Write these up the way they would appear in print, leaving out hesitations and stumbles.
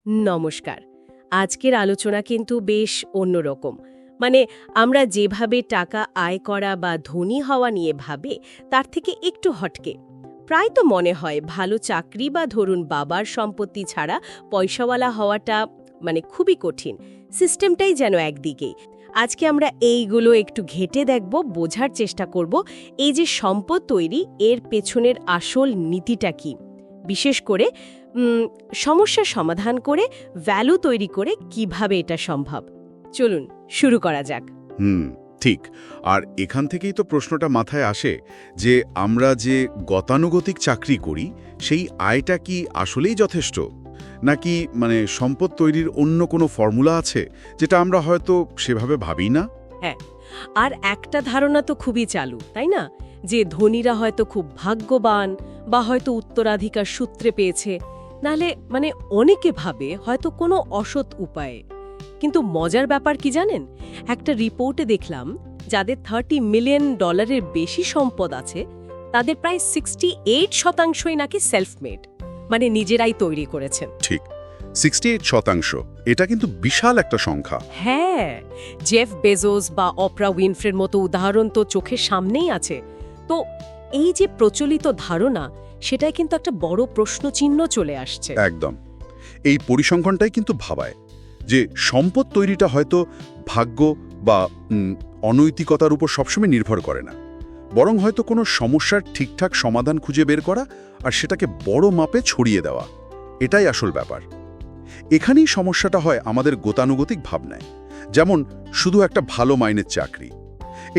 নমস্কার। আজকের আলোচনা কিন্তু বেশ অন্যরকম। মানে আমরা যেভাবে টাকা আয় করা বা ধনী হওয়া নিয়ে ভাবে তার থেকে একটু হটকে। প্রায় তো মনে হয় ভালো চাকরি বা ধরুন বাবার সম্পত্তি ছাড়া পয়সাওয়ালা হওয়াটা খুবই কঠিন। সিস্টেমটাই যেন একদিকে। আজকে আমরা এইগুলো একটু ঘেঁটে দেখব, বোঝার চেষ্টা করব এই যে সম্পদ তৈরি এর পেছনের আসল নীতিটা কি। বিশেষ করে সমস্যার সমাধান করে ভ্যালু তৈরি করে কিভাবে এটা সম্ভব। চলুন শুরু করা যাক। ঠিক। আর এখান থেকেই তো প্রশ্নটা মাথায় আসে যে আমরা যে গতানুগতিক চাকরি করি সেই আয়টা কি আসলেই যথেষ্ট, নাকি সম্পদ তৈরির অন্য কোনো ফর্মুলা আছে যেটা আমরা হয়তো সেভাবে ভাবি না। হ্যাঁ, আর একটা ধারণা তো খুবই চালু, তাই না? যে ধনীরা হয়তো খুব ভাগ্যবান বা হয়তো উত্তরাধিকার সূত্রে পেয়েছে, নাহলে অনেকে ভাবে হয়তো কোনো অসৎ উপায়ে। কিন্তু মজার ব্যাপার কি জানেন, একটা রিপোর্টে দেখলাম যাদের $30 মিলিয়ন বেশি সম্পদ আছে তাদের প্রায় 68% নাকি সেলফ মেড, নিজেরাই তৈরি করেছেন। ঠিক, 68%। এটা কিন্তু বিশাল একটা সংখ্যা। হ্যাঁ, জেফ বেজোস বা অপ্রা উইনফ্রের মতো উদাহরণ তো চোখের সামনেই আছে। তো এই যে প্রচলিত ধারণা, সেটাই কিন্তু একটা বড় প্রশ্নচিহ্ন চলে আসছে। একদম। এই পরিসংখ্যানটাই কিন্তু ভাবায় যে সম্পদ তৈরিটা হয়তো ভাগ্য বা অনৈতিকতার উপর সবসময় নির্ভর করে না, বরং হয়তো কোনো সমস্যার ঠিকঠাক সমাধান খুঁজে বের করা আর সেটাকে বড় মাপে ছড়িয়ে দেওয়া, এটাই আসল ব্যাপার। এখানেই সমস্যাটা হয় আমাদের গতানুগতিক ভাবনায়। যেমন শুধু একটা ভালো মাইনের চাকরি।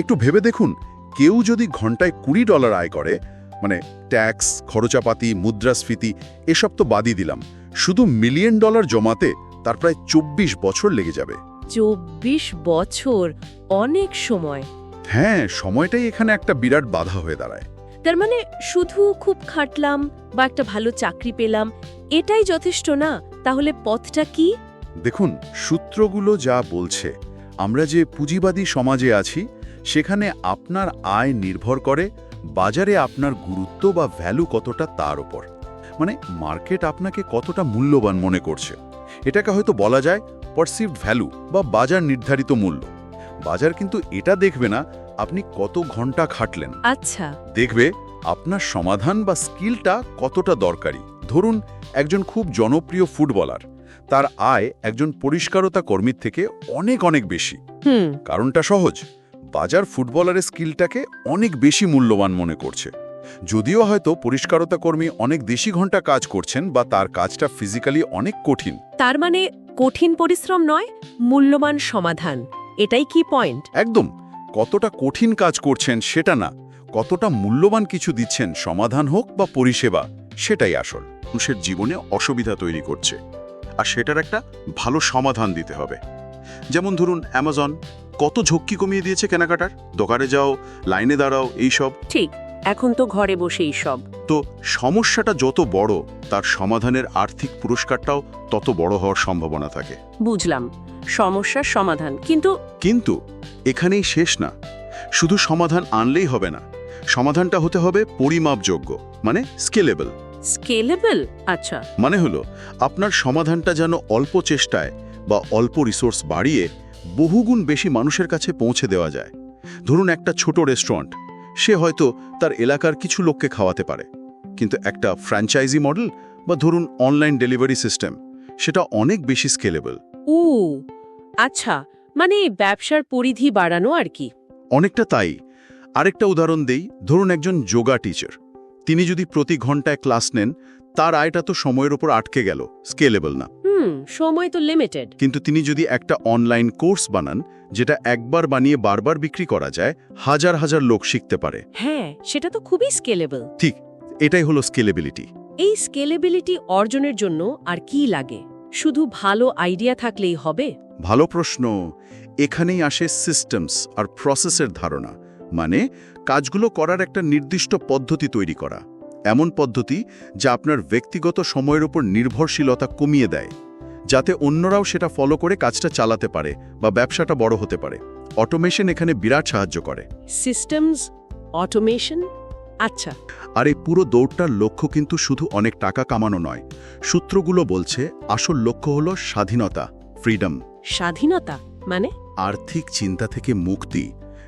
একটু ভেবে দেখুন, কেউ যদি ঘন্টায় $20 আয় করে, ট্যাক্স, খরচাপাতি, মুদ্রাস্ফীতি এসব তো বাদই দিলাম, শুধু $1 মিলিয়ন জমাতে তার প্রায় 24 বছর লেগে যাবে। 24 বছর, অনেক সময়। হ্যাঁ, সময়টাই এখানে একটা বিরাট বাধা হয়ে দাঁড়ায়। তার শুধু খুব খাটলাম বা একটা ভালো চাকরি পেলাম, এটাই যথেষ্ট না? তাহলে পথটা কি? দেখুন, সূত্রগুলো যা বলছে, আমরা যে পুঁজিবাদী সমাজে আছি সেখানে আপনার আয় নির্ভর করে বাজারে আপনার গুরুত্ব বা ভ্যালু কতটা তার উপর। মার্কেট আপনাকে কতটা মূল্যবান মনে করছে, এটাকে হয়তো বলা যায় পারসিভড ভ্যালু বা বাজার নির্ধারিত মূল্য। বাজার কিন্তু এটা দেখবে না আপনি কত ঘন্টা খাটলেন। আচ্ছা, দেখবে আপনার সমাধান বা স্কিলটা কতটা দরকারি। ধরুন একজন খুব জনপ্রিয় ফুটবলার, তার আয় একজন পরিষ্কারতা কর্মীর থেকে অনেক অনেক বেশি। কারণটা সহজ, বাজার ফুটবলারের স্কিলটাকে অনেক বেশি মূল্যবান মনে করছে, যদিও হয়তো পরিষ্কারতা কর্মী অনেক বেশি ঘন্টা কাজ করছেন বা তার কাজটা ফিজিক্যালি অনেক কঠিন। তার কঠিন পরিশ্রম নয়, মূল্যবান সমাধান, এটাই কি পয়েন্ট? একদম। কতটা কঠিন কাজ করছেন সেটা না, কতটা মূল্যবান কিছু দিচ্ছেন, সমাধান হোক বা পরিষেবা, সেটাই আসল। মানুষের জীবনে অসুবিধা তৈরি করছে আর সেটার একটা ভালো সমাধান দিতে হবে। যেমন ধরুন অ্যামাজন কত ঝক্কি কমিয়ে দিয়েছে কেনাকাটার, দোকানে যাও, লাইনে দাঁড়াও, এইসব। ঠিক, এখন তো ঘরে বসেই সব। তো সমস্যাটা যত বড়, তার সমাধানের আর্থিক পুরস্কারটাও তত বড় হওয়ার সম্ভাবনা থাকে। বুঝলাম, সমস্যার সমাধান। কিন্তু এখানেই শেষ না। শুধু সমাধান আনলেই হবে না, সমাধানটা হতে হবে পরিমাপযোগ্য, স্কেলেবল। স্কেলেবল, আচ্ছা। হলো আপনার সমাধানটা যেন অল্প চেষ্টায় বা অল্প রিসোর্স বাড়িয়ে বহুগুণ বেশি মানুষের কাছে পৌঁছে দেওয়া যায়। ধরুন একটা ছোট রেস্টুরেন্ট, সে হয়তো তার এলাকার কিছু লোককে খাওয়াতে পারে, কিন্তু একটা ফ্র্যাঞ্চাইজি মডেল বা ধরুন অনলাইন ডেলিভারি সিস্টেম, সেটা অনেক বেশি স্কেলেবল। আচ্ছা, ব্যবসার পরিধি বাড়ানো আর কি। অনেকটা তাই। আরেকটা উদাহরণ দেই, ধরুন একজন যোগা টিচার, তিনি যদি প্রতি ঘন্টায় ক্লাস নেন, তার আয়টা তো সময়ের উপর আটকে গেল, স্কেলেবল না। সময় তো লিমিটেড। কিন্তু তিনি যদি একটা অনলাইন কোর্স বানান, যেটা একবার বানিয়ে বারবার বিক্রি করা যায়, হাজার হাজার লোক শিখতে পারে। হ্যাঁ, সেটা তো খুবই স্কেলেবল। ঠিক, এটাই হলো স্কেলেবিলিটি। এই স্কেলেবিলিটি অর্জনের জন্য আর কি লাগে? শুধু ভালো আইডিয়া থাকলেই হবে? ভালো প্রশ্ন। এখানেই আসে সিস্টেমস আর প্রসেসের ধারণা, কাজগুলো করার একটা নির্দিষ্ট পদ্ধতি তৈরি করা, এমন পদ্ধতি যা আপনার ব্যক্তিগত সময়ের উপর নির্ভরশীলতা কমিয়ে দেয়, যাতে অন্যরাও সেটা ফলো করে কাজটা চালাতে পারে বা ব্যবসাটা বড় হতে পারে। অটোমেশন এখানে বিরাট সাহায্য করে। সিস্টেমস, অটোমেশন, আচ্ছা। আর এই পুরো দৌড়টার লক্ষ্য কিন্তু শুধু অনেক টাকা কামানো নয়। সূত্রগুলো বলছে আসল লক্ষ্য হলো স্বাধীনতা, ফ্রিডম। স্বাধীনতা মানে? আর্থিক চিন্তা থেকে মুক্তি,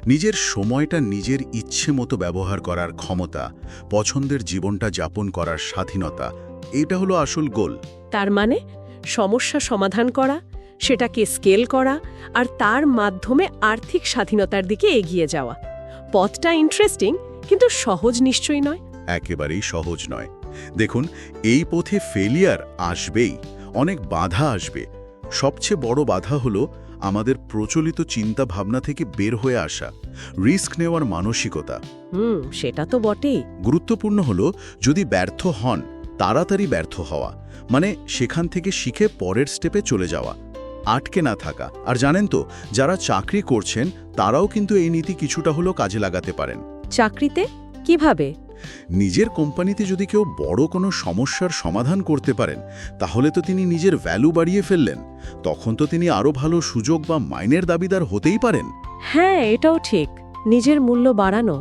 নিজের সময়টা নিজের ইচ্ছে মতো ব্যবহার করার ক্ষমতা, পছন্দের জীবনটা যাপন করার স্বাধীনতা, এটা হলো আসল গোল। তার মানে সমস্যা সমাধান করা, সেটাকে স্কেল করা, আর তার মাধ্যমে আর্থিক স্বাধীনতার দিকে এগিয়ে যাওয়া। পথটা ইন্টারেস্টিং, কিন্তু সহজ নিশ্চয়ই নয়। একেবারেই সহজ নয়। দেখুন, এই পথে ফেলিয়ার আসবেই, অনেক বাধা আসবে। সবচেয়ে বড় বাধা হলো আমাদের প্রচলিত চিন্তা ভাবনা থেকে বের হয়ে আসা, রিস্ক নেওয়ার মানসিকতা। সেটা তো বটেই। গুরুত্বপূর্ণ হলো যদি ব্যর্থ হন, তাড়াতাড়ি ব্যর্থ হওয়া, মানে সেখান থেকে শিখে পরের স্টেপে চলে যাওয়া, আটকে না থাকা। আর জানেন তো, যারা চাকরি করছেন তারাও কিন্তু এই নীতি কিছুটা হলেও কাজে লাগাতে পারেন। চাকরিতে কিভাবে? নিজের কোম্পানিতে যদি কেউ বড় কোনো সমস্যার সমাধান করতে পারেন, তাহলে তো তিনি নিজের ভ্যালু বাড়িয়ে ফেললেন। তখন তো তিনি আরও ভালো সুযোগ বা মাইনের দাবিদার হতেই পারেন। হ্যাঁ, এটাও ঠিক। নিজের মূল্য বাড়ানো।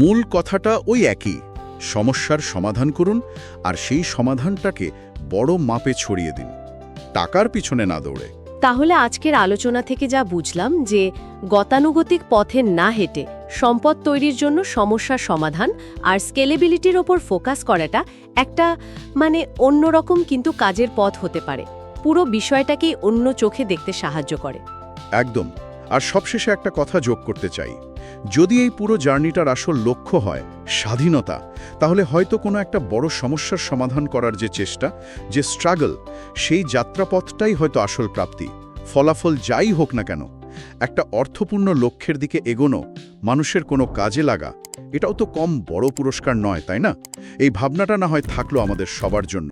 মূল কথাটা ওই একই, সমস্যার সমাধান করুন আর সেই সমাধানটাকে বড় মাপে ছড়িয়ে দিন, টাকার পিছনে না দৌড়ে। তাহলে আজকের আলোচনা থেকে যা বুঝলাম যে গতানুগতিক পথে না হেঁটে সম্পদ তৈরির জন্য সমস্যার সমাধান আর স্কেলেবিলিটির ওপর ফোকাস করাটা একটা অন্যরকম কিন্তু কাজের পথ হতে পারে। পুরো বিষয়টাকেই অন্য চোখে দেখতে সাহায্য করে। একদম। আর সবশেষে একটা কথা যোগ করতে চাই, যদি এই পুরো জার্নিটার আসল লক্ষ্য হয় স্বাধীনতা, তাহলে হয়তো কোনো একটা বড় সমস্যার সমাধান করার যে চেষ্টা, যে স্ট্রাগল, সেই যাত্রাপথটাই হয়তো আসল প্রাপ্তি। ফলাফল যাই হোক না কেন, একটা অর্থপূর্ণ লক্ষ্যের দিকে এগোনো, মানুষের কোনো কাজে লাগা, এটাও তো কম বড় পুরস্কার নয়, তাই না? এই ভাবনাটা না হয় থাকলো আমাদের সবার জন্য।